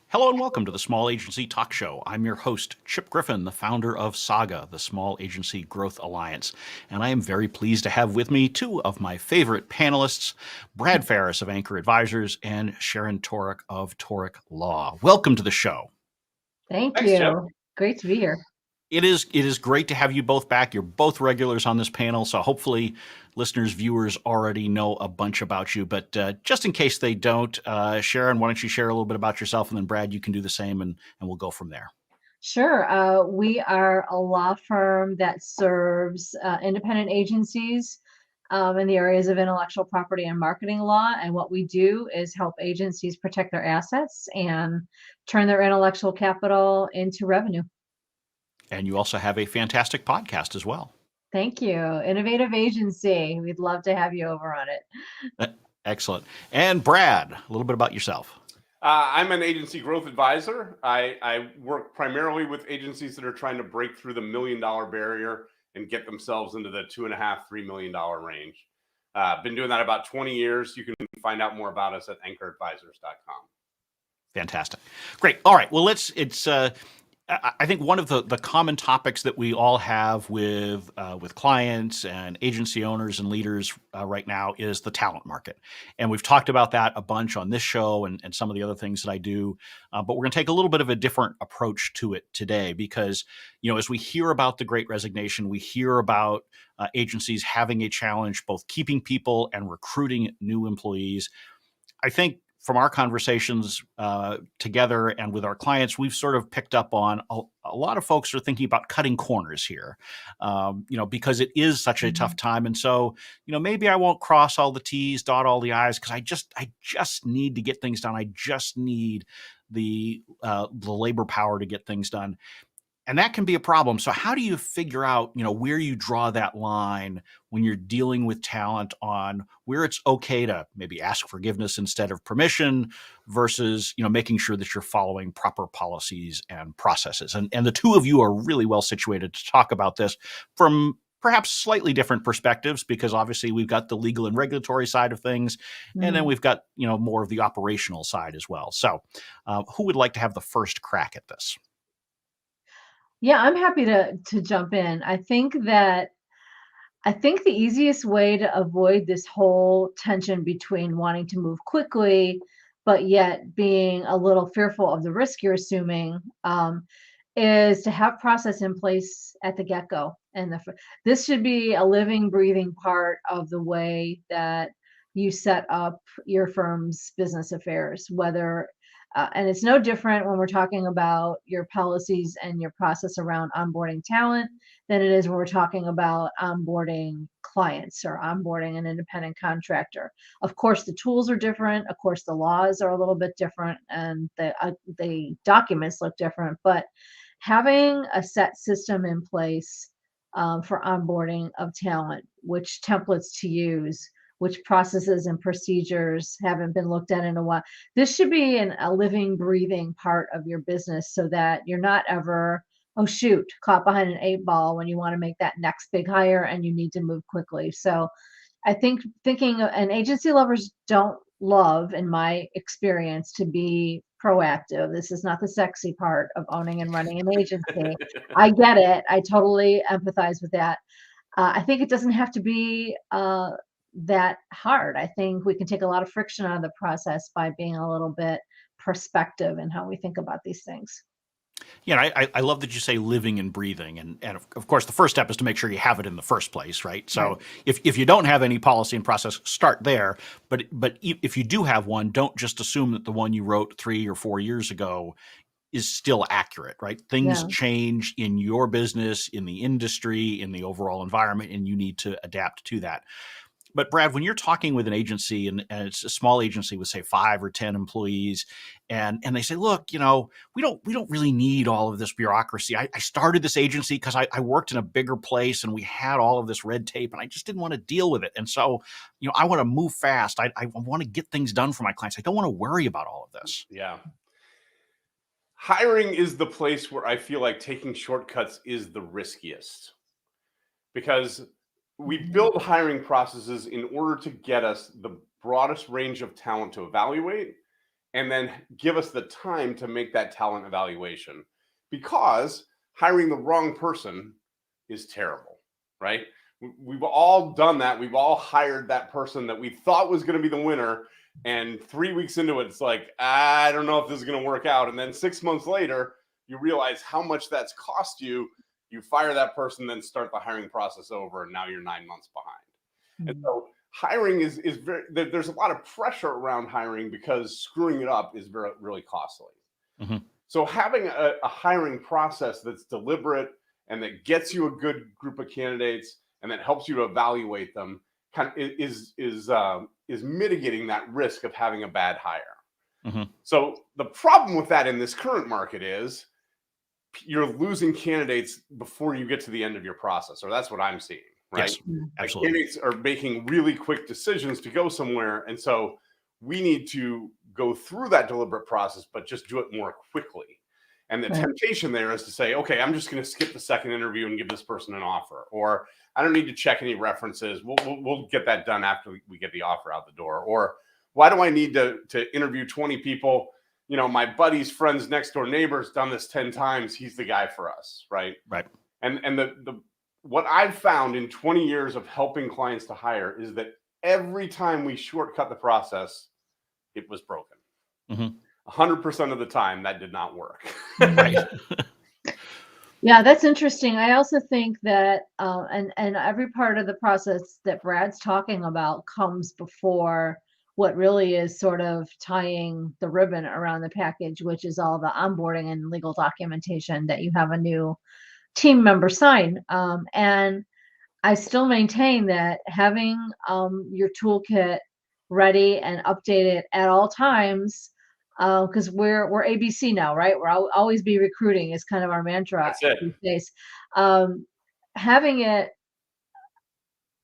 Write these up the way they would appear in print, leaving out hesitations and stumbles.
Hello and welcome to the Small Agency Talk Show. I'm your host, Chip Griffin, the founder of Saga, the Small Agency Growth Alliance. And I am very pleased to have with me two of my favorite panelists, Brad Farris of Anchor Advisors and Sharon Toerek of Toerek Law. Welcome to the show. Thank Thanks, Chip. you. Great to be here. It is great to have you both back. You're both regulars on this panel, so hopefully listeners, viewers already know a bunch about you. But just in case they don't, Sharon, why don't you share a little bit about yourself, and then Brad, you can do the same, and we'll go from there. Sure. We are a law firm that serves independent agencies in the areas of intellectual property and marketing law. And what we do is help agencies protect their assets and turn their intellectual capital into revenue. And you also have a fantastic podcast as well. Thank you. Innovative Agency. We'd love to have you over on it. Excellent. And Brad, a little bit about yourself. I'm an agency growth advisor. I work primarily with agencies that are trying to break through the $1 million barrier and get themselves into the $2.5–3 million range. Been doing that about 20 years. You can find out more about us at anchoradvisors.com. Fantastic. Great. All right. Well, I think one of the common topics that we all have with clients and agency owners and leaders right now is the talent market. And we've talked about that a bunch on this show and some of the other things that I do. But we're going to take a little bit of a different approach to it today because, as we hear about the Great Resignation, we hear about agencies having a challenge both keeping people and recruiting new employees. I think from our conversations together and with our clients, we've sort of picked up on a lot of folks are thinking about cutting corners here, because it is such a tough time. And so, maybe I won't cross all the T's, dot all the I's, because I just need to get things done. I just need the labor power to get things done. And that can be a problem. So how do you figure out, where you draw that line when you're dealing with talent on where it's okay to maybe ask forgiveness instead of permission versus, making sure that you're following proper policies and processes. And the two of you are really well situated to talk about this from perhaps slightly different perspectives, because obviously we've got the legal and regulatory side of things, and then we've got, more of the operational side as well. So who would like to have the first crack at this? Yeah, I'm happy to jump in. I think the easiest way to avoid this whole tension between wanting to move quickly, but yet being a little fearful of the risk you're assuming, is to have process in place at the get-go. And this should be a living, breathing part of the way that you set up your firm's business affairs, and it's no different when we're talking about your policies and your process around onboarding talent than it is when we're talking about onboarding clients or onboarding an independent contractor. Of course, the tools are different. Of course, the laws are a little bit different and the documents look different. But having a set system in place for onboarding of talent, which templates to use, which processes and procedures haven't been looked at in a while. This should be a living, breathing part of your business so that you're not ever, oh shoot, caught behind an 8 ball when you want to make that next big hire and you need to move quickly. So I think and agency lovers don't love, in my experience, to be proactive. This is not the sexy part of owning and running an agency. I get it. I totally empathize with that. I think it doesn't have to be that hard. I think we can take a lot of friction out of the process by being a little bit perspective in how we think about these things. Yeah, I love that you say living and breathing. And of course, the first step is to make sure you have it in the first place, right? So Right. if you don't have any policy and process, start there. But if you do have one, don't just assume that the one you wrote 3 or 4 years ago is still accurate, right? Things Yeah. change in your business, in the industry, in the overall environment, and you need to adapt to that. But Brad, when you're talking with an agency and it's a small agency with say 5 or 10 employees, and they say, look, we don't really need all of this bureaucracy. I started this agency because I worked in a bigger place and we had all of this red tape and I just didn't want to deal with it. And so, I want to move fast. I want to get things done for my clients. I don't want to worry about all of this. Yeah. Hiring is the place where I feel like taking shortcuts is the riskiest because we build hiring processes in order to get us the broadest range of talent to evaluate and then give us the time to make that talent evaluation, because hiring the wrong person is terrible, right? We've all done that. We've all hired that person that we thought was going to be the winner. And 3 weeks into it, it's like, I don't know if this is going to work out. And then 6 months later, you realize how much that's cost you. You fire that person, then start the hiring process over. And now you're 9 months behind. And so hiring is very, there's a lot of pressure around hiring because screwing it up is really costly. Mm-hmm. So having a hiring process that's deliberate and that gets you a good group of candidates and that helps you to evaluate them kind of is mitigating that risk of having a bad hire. Mm-hmm. So the problem with that in this current market is you're losing candidates before you get to the end of your process, or that's what I'm seeing, right? Yes, absolutely. Candidates are making really quick decisions to go somewhere, and so we need to go through that deliberate process, but just do it more quickly. And the temptation there is to say, okay, I'm just going to skip the second interview and give this person an offer, or I don't need to check any references. We'll get that done after we get the offer out the door. Or why do I need to interview 20 people? You know, my buddy's friend's next door neighbor's done this 10 times. He's the guy for us, right? Right. And the what I've found in 20 years of helping clients to hire is that every time we shortcut the process, it was broken. Mm-hmm. 100% of the time, that did not work. Right. Yeah, that's interesting. I also think that, and every part of the process that Brad's talking about comes before what really is sort of tying the ribbon around the package, which is all the onboarding and legal documentation that you have a new team member sign. And I still maintain that having your toolkit ready and updated at all times, because we're ABC now, right? We're always be recruiting is kind of our mantra That's it. these days. Having it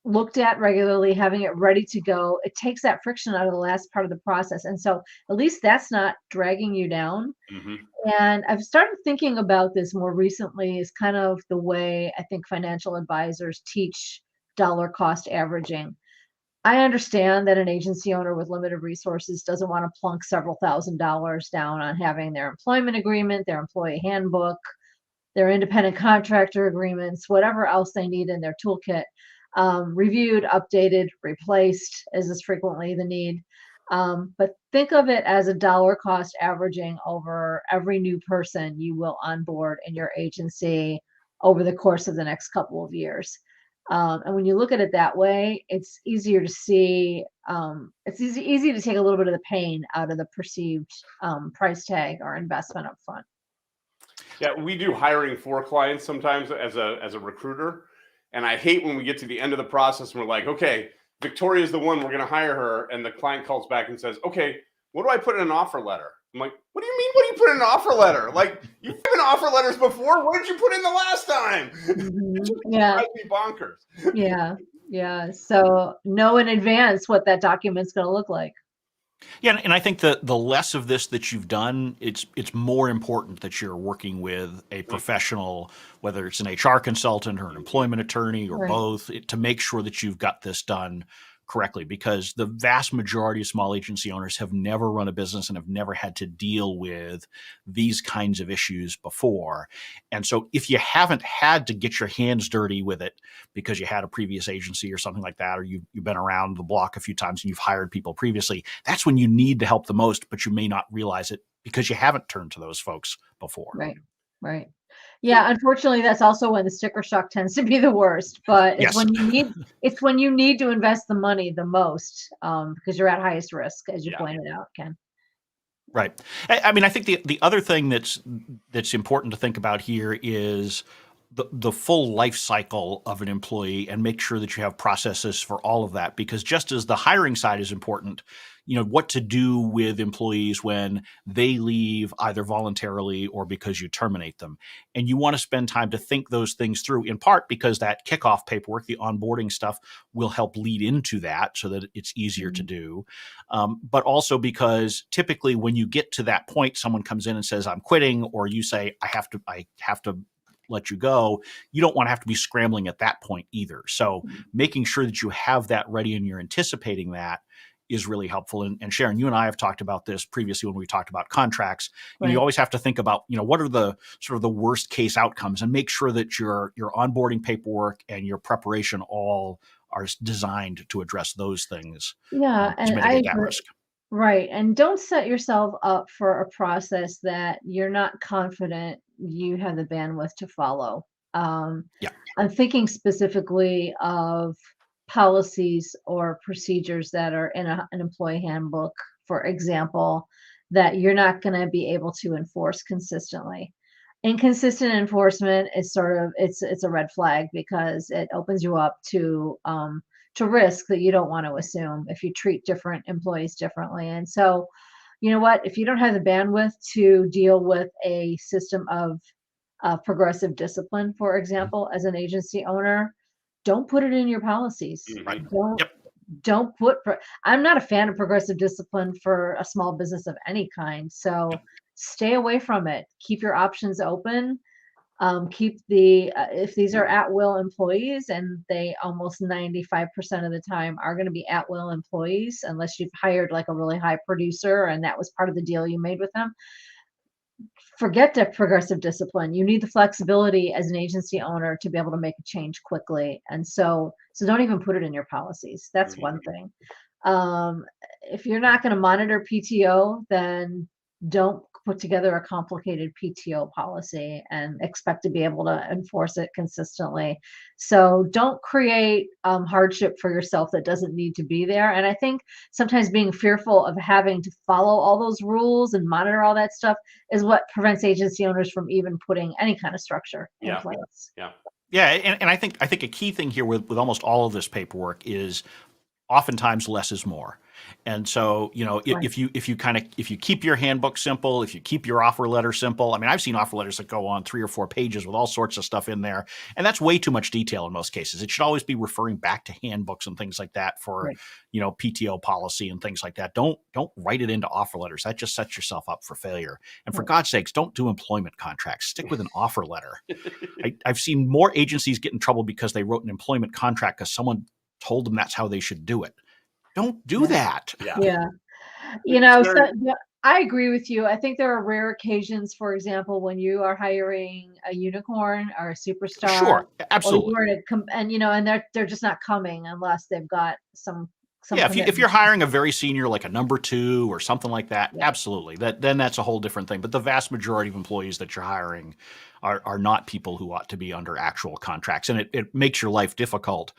looked at regularly, having it ready to go, it takes that friction out of the last part of the process. And so at least that's not dragging you down. Mm-hmm. And I've started thinking about this more recently is kind of the way I think financial advisors teach dollar cost averaging. I understand that an agency owner with limited resources doesn't want to plunk several $1,000s down on having their employment agreement, their employee handbook, their independent contractor agreements, whatever else they need in their toolkit, reviewed, updated, replaced is frequently the need. But think of it as a dollar cost averaging over every new person you will onboard in your agency over the course of the next couple of years. And when you look at it that way, it's easier to see, it's easy to take a little bit of the pain out of the perceived price tag or investment up front. Yeah, we do hiring for clients sometimes as a recruiter. And I hate when we get to the end of the process and we're like, okay, Victoria's the one, we're going to hire her. And the client calls back and says, okay, what do I put in an offer letter? I'm like, what do you mean? What do you put in an offer letter? Like, you've given offer letters before. What did you put in the last time? Yeah. Drives me bonkers. Yeah. Yeah. So know in advance what that document's going to look like. Yeah, and I think the less of this that you've done, it's more important that you're working with a professional, whether it's an HR consultant or an employment attorney or both, to make sure that you've got this done correctly, because the vast majority of small agency owners have never run a business and have never had to deal with these kinds of issues before. And so if you haven't had to get your hands dirty with it because you had a previous agency or something like that, or you've been around the block a few times and you've hired people previously, that's when you need to help the most, but you may not realize it because you haven't turned to those folks before. Right. Right. Yeah, unfortunately, that's also when the sticker shock tends to be the worst. But it's when you need to invest the money the most, because you're at highest risk, as you pointed out, Ken. Right. I mean, I think the other thing that's important to think about here is the full life cycle of an employee, and make sure that you have processes for all of that, because just as the hiring side is important, what to do with employees when they leave either voluntarily or because you terminate them. And you want to spend time to think those things through, in part because that kickoff paperwork, the onboarding stuff, will help lead into that so that it's easier to do. But also because typically when you get to that point, someone comes in and says, I'm quitting, or you say, I have to let you go, you don't want to have to be scrambling at that point either. So making sure that you have that ready and you're anticipating that is really helpful. And Sharon, you and I have talked about this previously when we talked about contracts. Right. You always have to think about, what are the sort of the worst case outcomes, and make sure that your onboarding paperwork and your preparation all are designed to address those things. Yeah, To and I mitigate that agree. risk. Right. And don't set yourself up for a process that you're not confident you have the bandwidth to follow. Yeah. I'm thinking specifically of policies or procedures that are in an employee handbook, for example, that you're not going to be able to enforce consistently. Inconsistent enforcement is sort of it's a red flag because it opens you up to risk that you don't want to assume if you treat different employees differently. And so, you know what? If you don't have the bandwidth to deal with a system of progressive discipline, for example, as an agency owner, don't put it in your policies. Right. Don't Yep. don't put. I'm not a fan of progressive discipline for a small business of any kind. So stay away from it. Keep your options open. Keep if these are at will employees, and they almost 95% of the time are going to be at will employees, unless you've hired like a really high producer and that was part of the deal you made with them. Forget the progressive discipline. You need the flexibility as an agency owner to be able to make a change quickly. And so don't even put it in your policies. That's one thing. If you're not going to monitor PTO, then don't put together a complicated PTO policy and expect to be able to enforce it consistently. So don't create hardship for yourself that doesn't need to be there. And I think sometimes being fearful of having to follow all those rules and monitor all that stuff is what prevents agency owners from even putting any kind of structure in place. Yeah. And I think a key thing here with almost all of this paperwork is oftentimes less is more. And so, if you keep your handbook simple, if you keep your offer letter simple, I mean, I've seen offer letters that go on 3 or 4 pages with all sorts of stuff in there, and that's way too much detail in most cases. It should always be referring back to handbooks and things like that for, PTO policy and things like that. Don't write it into offer letters. That just sets yourself up for failure. And for God's sakes, don't do employment contracts. Stick with an offer letter. I've seen more agencies get in trouble because they wrote an employment contract because someone told them that's how they should do it. Don't do that. Yeah. I agree with you. I think there are rare occasions, for example, when you are hiring a unicorn or a superstar. Sure, absolutely. And they're just not coming unless they've got some. If you're hiring a very senior, like a number 2 or something like that, absolutely. Then that's a whole different thing. But the vast majority of employees that you're hiring are not people who ought to be under actual contracts, and it makes your life difficult.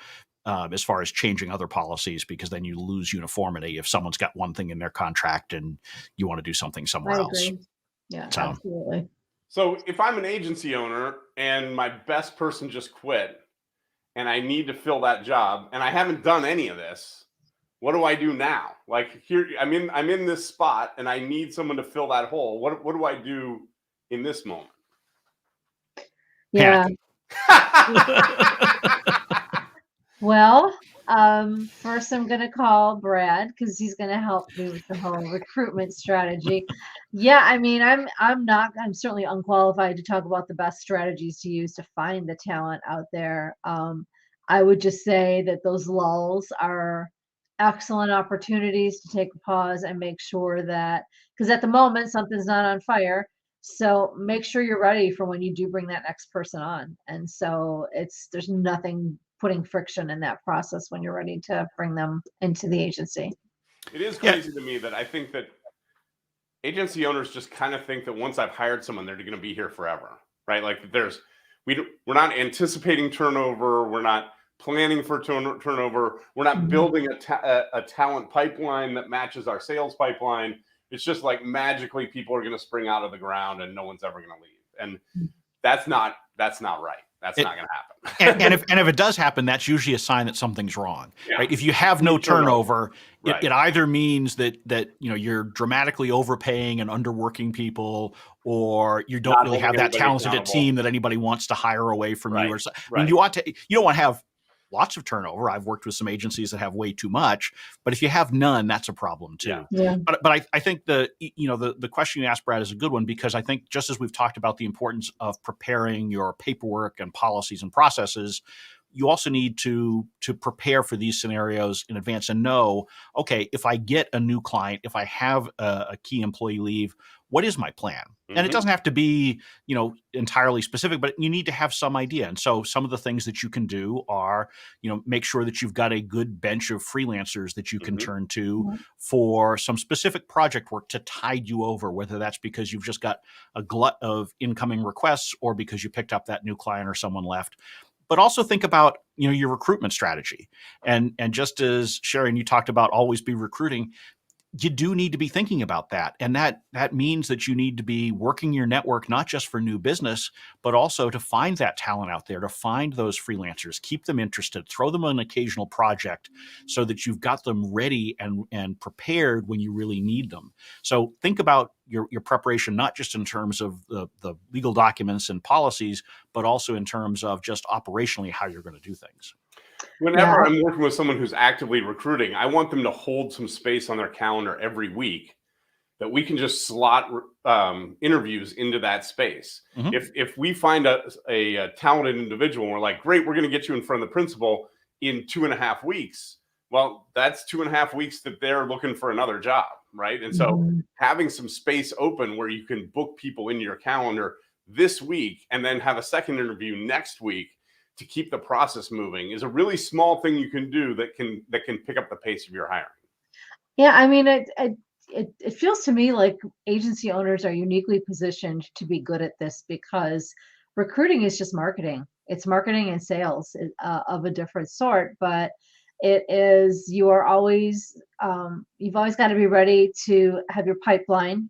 As far as changing other policies, because then you lose uniformity if someone's got one thing in their contract and you want to do something somewhere else. Yeah, absolutely. So if I'm an agency owner and my best person just quit and I need to fill that job and I haven't done any of this, what do I do now? Like here, I'm in this spot and I need someone to fill that hole. What do I do in this moment? Yeah. Well, first I'm going to call Brad because he's going to help me with the whole recruitment strategy. Yeah, I mean, I'm certainly unqualified to talk about the best strategies to use to find the talent out there. I would just say that those lulls are excellent opportunities to take a pause and make sure that, because at the moment something's not on fire. So make sure you're ready for when you do bring that next person on. And so there's nothing putting friction in that process when you're ready to bring them into the agency. It is crazy to me that I think that agency owners just kind of think that once I've hired someone, they're going to be here forever, right? Like we're not anticipating turnover. We're not planning for turnover. We're not building a talent pipeline that matches our sales pipeline. It's just like magically people are going to spring out of the ground and no one's ever going to leave. And that's not right. That's not going to happen. and if it does happen, that's usually a sign that something's wrong, right? If you have no turnover, it either means that you're dramatically overpaying and underworking people, or you don't really have that talented team that anybody wants to hire away from you. I mean, you don't want to have lots of turnover. I've worked with some agencies that have way too much, but if you have none, that's a problem too. Yeah. But I think the question you asked, Brad, is a good one, because I think just as we've talked about the importance of preparing your paperwork and policies and processes, you also need to prepare for these scenarios in advance and know, okay, if I get a new client, if I have a key employee leave, what is my plan? And it doesn't have to be, entirely specific, but you need to have some idea. And so some of the things that you can do are, make sure that you've got a good bench of freelancers that you can turn to for some specific project work to tide you over, whether that's because you've just got a glut of incoming requests or because you picked up that new client or someone left. But also think about, your recruitment strategy. And just as Sharon, you talked about always be recruiting, you do need to be thinking about that. And that means that you need to be working your network, not just for new business, but also to find that talent out there, to find those freelancers, keep them interested, throw them an occasional project so that you've got them ready and prepared when you really need them. So think about your preparation, not just in terms of the legal documents and policies, but also in terms of just operationally how you're going to do things. Whenever I'm working with someone who's actively recruiting, I want them to hold some space on their calendar every week that we can just slot interviews into that space. If we find a talented individual and we're like, great, we're going to get you in front of the principal in 2.5 weeks. Well, that's 2.5 weeks that they're looking for another job, right? And so having some space open where you can book people into your calendar this week and then have a second interview next week to keep the process moving is a really small thing you can do that can pick up the pace of your hiring. Yeah, I mean, it feels to me like agency owners are uniquely positioned to be good at this because recruiting is just marketing. It's marketing and sales of a different sort, but you've always got to be ready to have your pipeline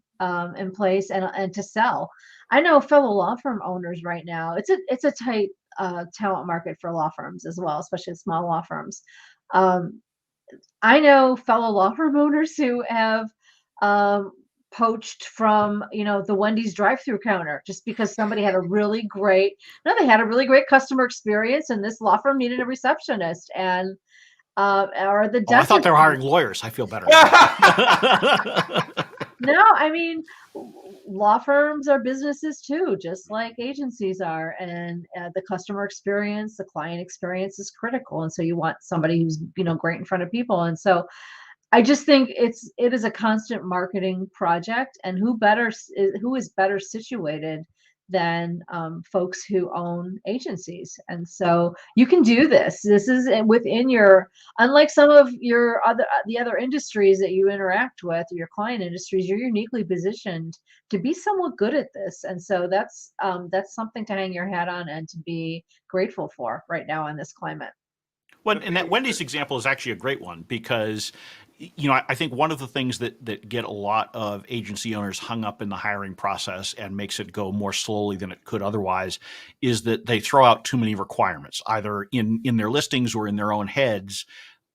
in place and to sell. I know fellow law firm owners right now, it's a tight talent market for law firms as well, especially small law firms. I know fellow law firm owners who have poached from the Wendy's drive-through counter just because somebody had a really great customer experience, and this law firm needed a receptionist, and or the I thought they were hiring lawyers. I feel better. No, I mean, law firms are businesses too, just like agencies are. And the customer experience, the client experience is critical. And so you want somebody who's, great in front of people. And so I just think it is a constant marketing project. And who is better situated than folks who own agencies. And so you can do this. This is within unlike some of the other industries that you interact with, your client industries, you're uniquely positioned to be somewhat good at this. And so that's something to hang your hat on and to be grateful for right now in this climate. Well, and that Wendy's example is actually a great one because, I think one of the things that get a lot of agency owners hung up in the hiring process and makes it go more slowly than it could otherwise is that they throw out too many requirements, either in their listings or in their own heads.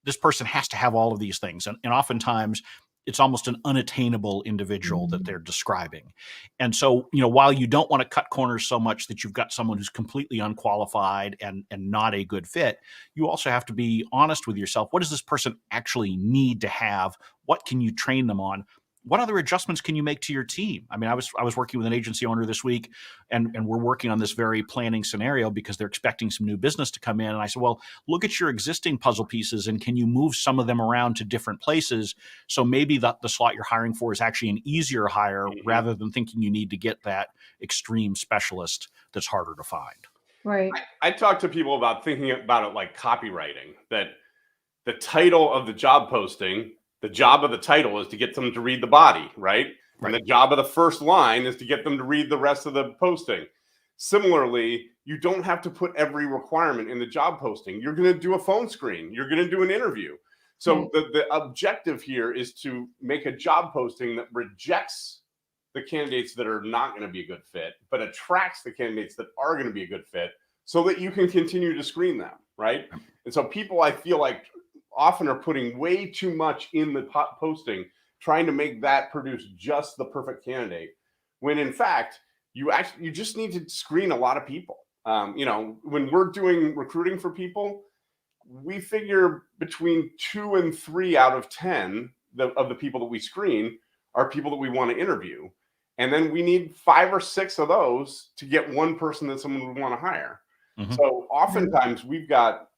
This person has to have all of these things. And oftentimes it's almost an unattainable individual that they're describing. And so, while you don't want to cut corners so much that you've got someone who's completely unqualified and not a good fit, you also have to be honest with yourself. What does this person actually need to have? What can you train them on? What other adjustments can you make to your team? I mean, I was working with an agency owner this week, and we're working on this very planning scenario because they're expecting some new business to come in. And I said, well, look at your existing puzzle pieces, and can you move some of them around to different places? So maybe the slot you're hiring for is actually an easier hire rather than thinking you need to get that extreme specialist that's harder to find. Right. I talk to people about thinking about it like copywriting, that the title of the job posting, the job of the title is to get them to read the body, right? And the job of the first line is to get them to read the rest of the posting. Similarly, you don't have to put every requirement in the job posting. You're going to do a phone screen. You're going to do an interview. So the objective here is to make a job posting that rejects the candidates that are not going to be a good fit, but attracts the candidates that are going to be a good fit so that you can continue to screen them, right? And so people, I feel like, often are putting way too much in the posting, trying to make that produce just the perfect candidate, when in fact, you just need to screen a lot of people. When we're doing recruiting for people, we figure between 2 and 3 out of 10 of the people that we screen are people that we want to interview. And then we need 5 or 6 of those to get one person that someone would want to hire. Mhm. So oftentimes we've got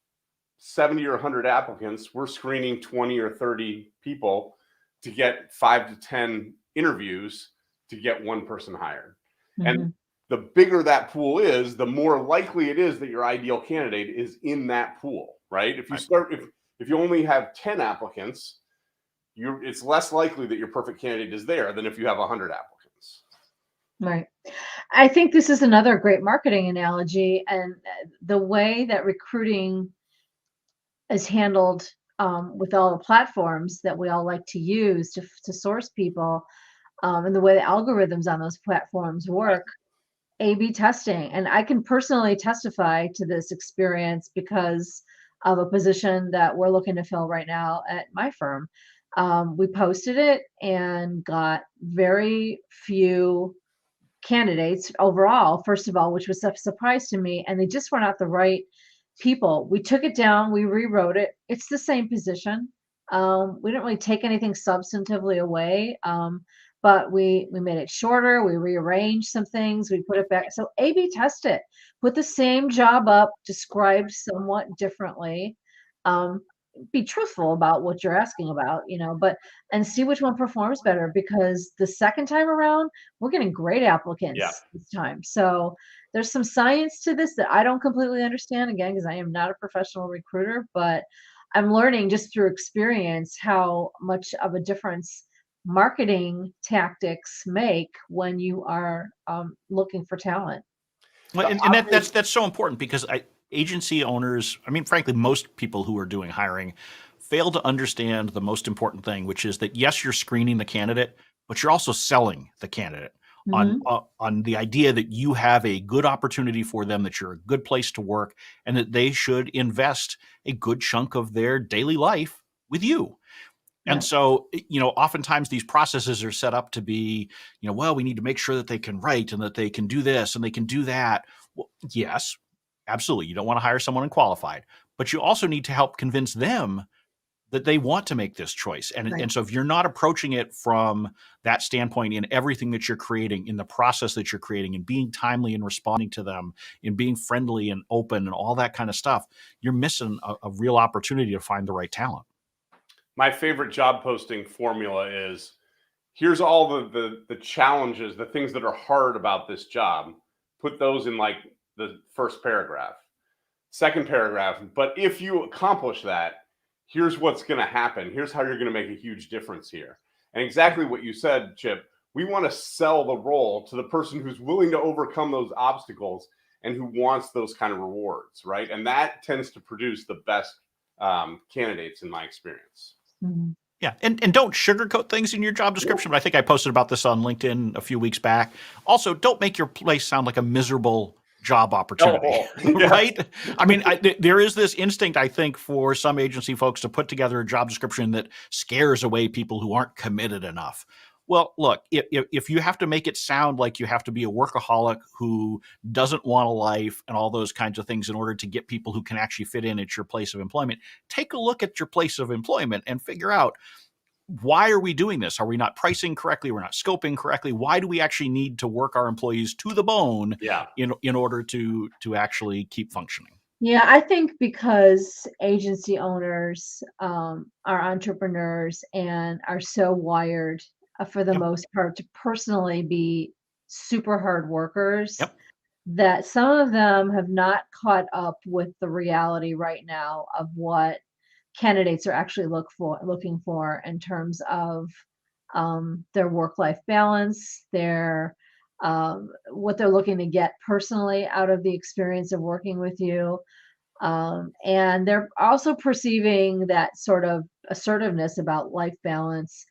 70 or 100 applicants. We're screening 20 or 30 people to get 5 to 10 interviews to get one person hired. And Mhm. the bigger that pool is, the more likely it is that your ideal candidate is in that pool, right? If you Right. start, if you only have 10 applicants, it's less likely that your perfect candidate is there than if you have 100 applicants. Right. I think this is another great marketing analogy, and the way that recruiting is handled with all the platforms that we all like to use to source people, and the way the algorithms on those platforms work. A/B testing, and I can personally testify to this experience because of a position that we're looking to fill right now at my firm. We posted it and got very few candidates overall, first of all, which was a surprise to me, and they just were not the right people. We took it down, we rewrote it. It's the same position. We didn't really take anything substantively away, but we made it shorter. We rearranged some things. We put it back. So A/B test it. Put the same job up, described somewhat differently. Um, be truthful about what you're asking about, but and see which one performs better, because the second time around we're getting great Yeah. applicants this time. So there's some science to this that I don't completely understand, again, because I am not a professional recruiter, but I'm learning just through experience how much of a difference marketing tactics make when you are looking for talent. Well, The and obvious, that's so important because agency owners, I mean, frankly, most people who are doing hiring fail to understand the most important thing, which is that yes, you're screening the candidate, but you're also selling the candidate Hmm. on the idea that you have a good opportunity for them, that you're a good place to work, and that they should invest a good chunk of their daily life with you. And Yeah, so, oftentimes these processes are set up to be, well, we need to make sure that they can write and that they can do this and they can do that. Well, yes, absolutely. You don't want to hire someone unqualified, but you also need to help convince them that they want to make this choice. And, right. and so if you're not approaching it from that standpoint in everything that you're creating, in the process that you're creating, and being timely and responding to them, and being friendly and open and all that kind of stuff, you're missing a real opportunity to find the right talent. my favorite job posting formula is, here's all the challenges, the things that are hard about this job. Put those in like the first paragraph. Second paragraph, but if you accomplish that, here's what's going to happen. Here's how you're going to make a huge difference here. And exactly what you said, Chip, we want to sell the role to the person who's willing to overcome those obstacles and who wants those kind of rewards, right? And that tends to produce the best candidates in my experience. Mhm. Yeah, and don't sugarcoat things in your job description. Nope. But I think I posted about this on LinkedIn a few weeks back. Also, don't make your place sound like a miserable job opportunity, Oh, yes. right? I mean, there is this instinct, I think, for some agency folks to put together a job description that scares away people who aren't committed enough. Well, look, if you have to make it sound like you have to be a workaholic who doesn't want a life and all those kinds of things in order to get people who can actually fit in at your place of employment, take a look at your place of employment and figure out, why are we doing this? Are we not pricing correctly? We're not scoping correctly. Why do we actually need to work our employees to the bone Yeah. in order to actually keep functioning? Yeah, I think because agency owners are entrepreneurs and are so wired, for the Yep. most part, to personally be super hard workers, Yep. that some of them have not caught up with the reality right now of what candidates are actually looking for in terms of their work-life balance, their what they're looking to get personally out of the experience of working with you. And they're also perceiving that sort of assertiveness about life balance,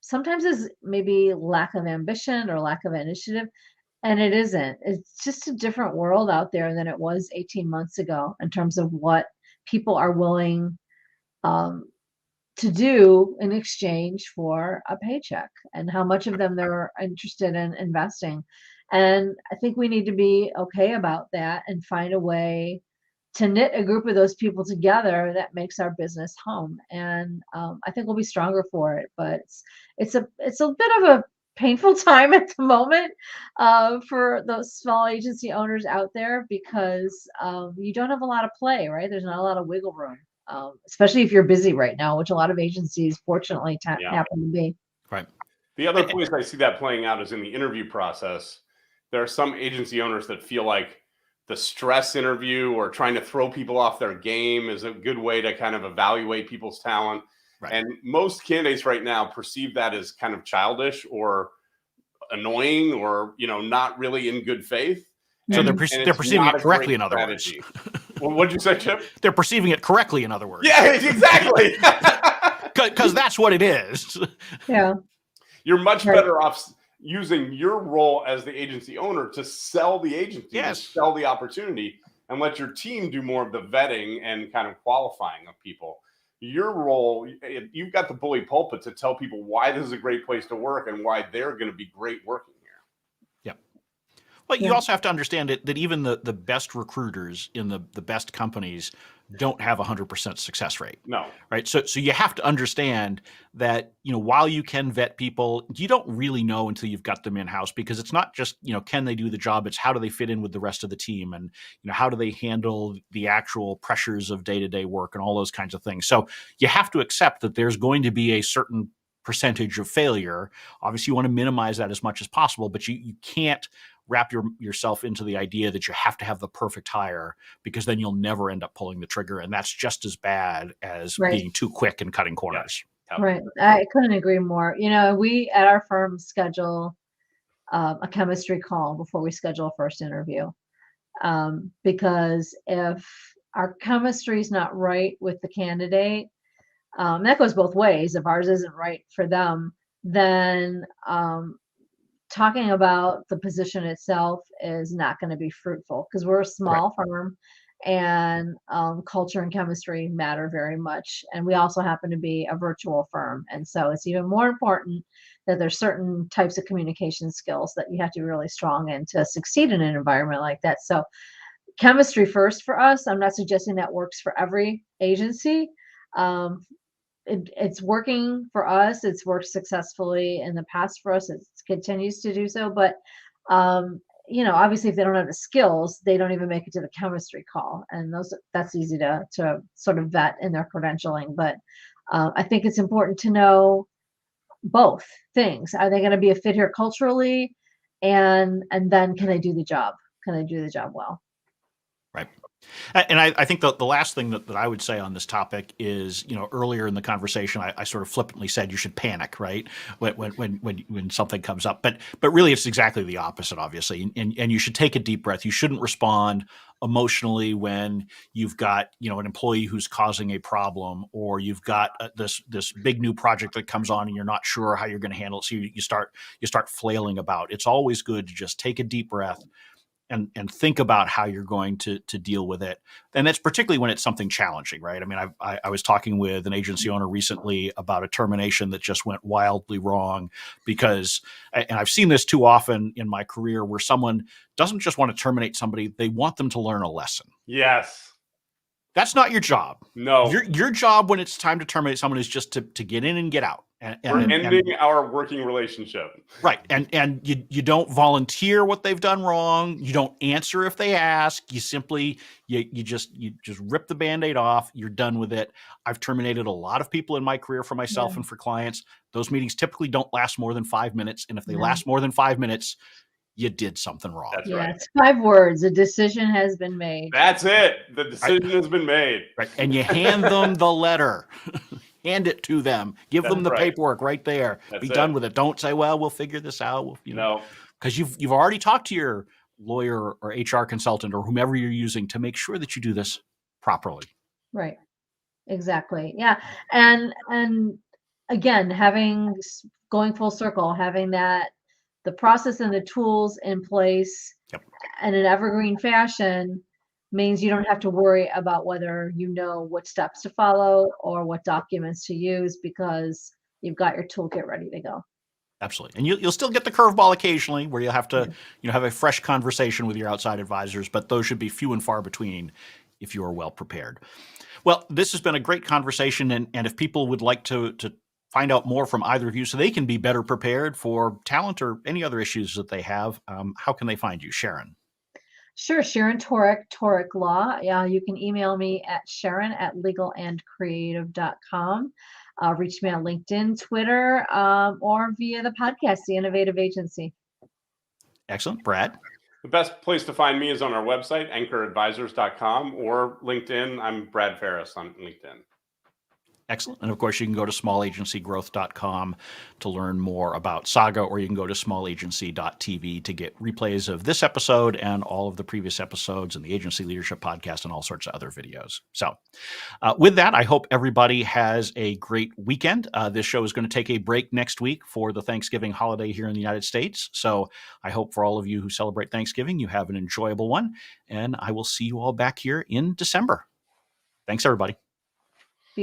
sometimes is maybe lack of ambition or lack of initiative. And it isn't. It's just a different world out there than it was 18 months ago in terms of what people are willing um, to do in exchange for a paycheck, and how much of them they're interested in investing. And I think we need to be okay about that and find a way to knit a group of those people together that makes our business home. And I think we'll be stronger for it. But it's a bit of a painful time at the moment for those small agency owners out there because you don't have a lot of play, right? There's not a lot of wiggle room, especially if you're busy right now, which a lot of agencies fortunately Yeah. happen to be. Right. The other place I see that playing out is in the interview process. There are some agency owners that feel like the stress interview or trying to throw people off their game is a good way to kind of evaluate people's talent. Right. And most candidates right now perceive that as kind of childish or annoying or, not really in good faith. So And they're it's perceiving not it a correctly, great in other words. strategy. Well, what'd you say, Chip? They're perceiving it correctly, in other words. Yeah, exactly. Because that's what it is. Yeah. You're much Right. better off using your role as the agency owner to sell the agency, Yes. to sell the opportunity, and let your team do more of the vetting and kind of qualifying of people. Your role, you've got the bully pulpit to tell people why this is a great place to work and why they're going to be great working here. But you Yeah. also have to understand that even the best recruiters in the best companies don't have 100% success rate. No. Right. So you have to understand that, while you can vet people, you don't really know until you've got them in-house, because it's not just, can they do the job? It's how do they fit in with the rest of the team? And, how do they handle the actual pressures of day-to-day work and all those kinds of things? So you have to accept that there's going to be a certain percentage of failure. Obviously, you want to minimize that as much as possible, but you can't wrap yourself into the idea that you have to have the perfect hire, because then you'll never end up pulling the trigger. And that's just as bad as Right. being too quick and cutting corners. Right. I couldn't agree more. We at our firm schedule a chemistry call before we schedule a first interview. Because if our chemistry is not right with the candidate, that goes both ways. If ours isn't right for them, then talking about the position itself is not going to be fruitful, because we're a small firm and culture and chemistry matter very much. And we also happen to be a virtual firm. And so it's even more important that there's certain types of communication skills that you have to be really strong in to succeed in an environment like that. So chemistry first for us. I'm not suggesting that works for every agency. It's working for us. It's worked successfully in the past for us. It continues to do so. But, obviously, if they don't have the skills, they don't even make it to the chemistry call. And that's easy to sort of vet in their credentialing. But I think it's important to know both things. Are they going to be a fit here culturally? And then can they do the job? Can they do the job well? Right. And I think the last thing that I would say on this topic is, earlier in the conversation, I sort of flippantly said you should panic, right, when something comes up. But really, it's exactly the opposite, obviously. And you should take a deep breath. You shouldn't respond emotionally when you've got, an employee who's causing a problem, or you've got this big new project that comes on and you're not sure how you're going to handle it. So you start flailing about. It's always good to just take a deep breath and think about how you're going to deal with it. And that's particularly when it's something challenging, right? I mean, I was talking with an agency owner recently about a termination that just went wildly wrong because, and I've seen this too often in my career, where someone doesn't just want to terminate somebody, they want them to learn a lesson. Yes. That's not your job. No. Your job when it's time to terminate someone is just to get in and get out. We're ending our working relationship. Right. And you don't volunteer what they've done wrong. You don't answer if they ask. You simply, you just rip the Band-Aid off. You're done with it. I've terminated a lot of people in my career for myself and for clients. Those meetings typically don't last more than 5 minutes. And if they last more than 5 minutes, you did something wrong. That's right. It's 5 words. A decision has been made. That's it. The decision has been made. Right. And you hand them the letter. Hand it to them. Give them the paperwork right there. Be done with it. Don't say, "Well, we'll figure this out." Because you've already talked to your lawyer or HR consultant or whomever you're using to make sure that you do this properly. Right. Exactly. Yeah. And again, going full circle, having the process and the tools in place in an evergreen fashion means you don't have to worry about whether you know what steps to follow or what documents to use, because you've got your toolkit ready to go. Absolutely. And you'll still get the curveball occasionally where you'll have to have a fresh conversation with your outside advisors, but those should be few and far between if you are well prepared. Well, this has been a great conversation. And if people would like to find out more from either of you so they can be better prepared for talent or any other issues that they have, how can they find you, Sharon? Sure, Sharon Toerek, Toerek Law. You can email me at sharon@legalandcreative.com. Reach me on LinkedIn, Twitter, or via the podcast, The Innovative Agency. Excellent. Brad? The best place to find me is on our website, anchoradvisors.com, or LinkedIn. I'm Brad Farris on LinkedIn. Excellent. And of course, you can go to smallagencygrowth.com to learn more about Saga, or you can go to smallagency.tv to get replays of this episode and all of the previous episodes and the Agency Leadership Podcast and all sorts of other videos. So with that, I hope everybody has a great weekend. This show is going to take a break next week for the Thanksgiving holiday here in the United States. So I hope for all of you who celebrate Thanksgiving, you have an enjoyable one. And I will see you all back here in December. Thanks, everybody.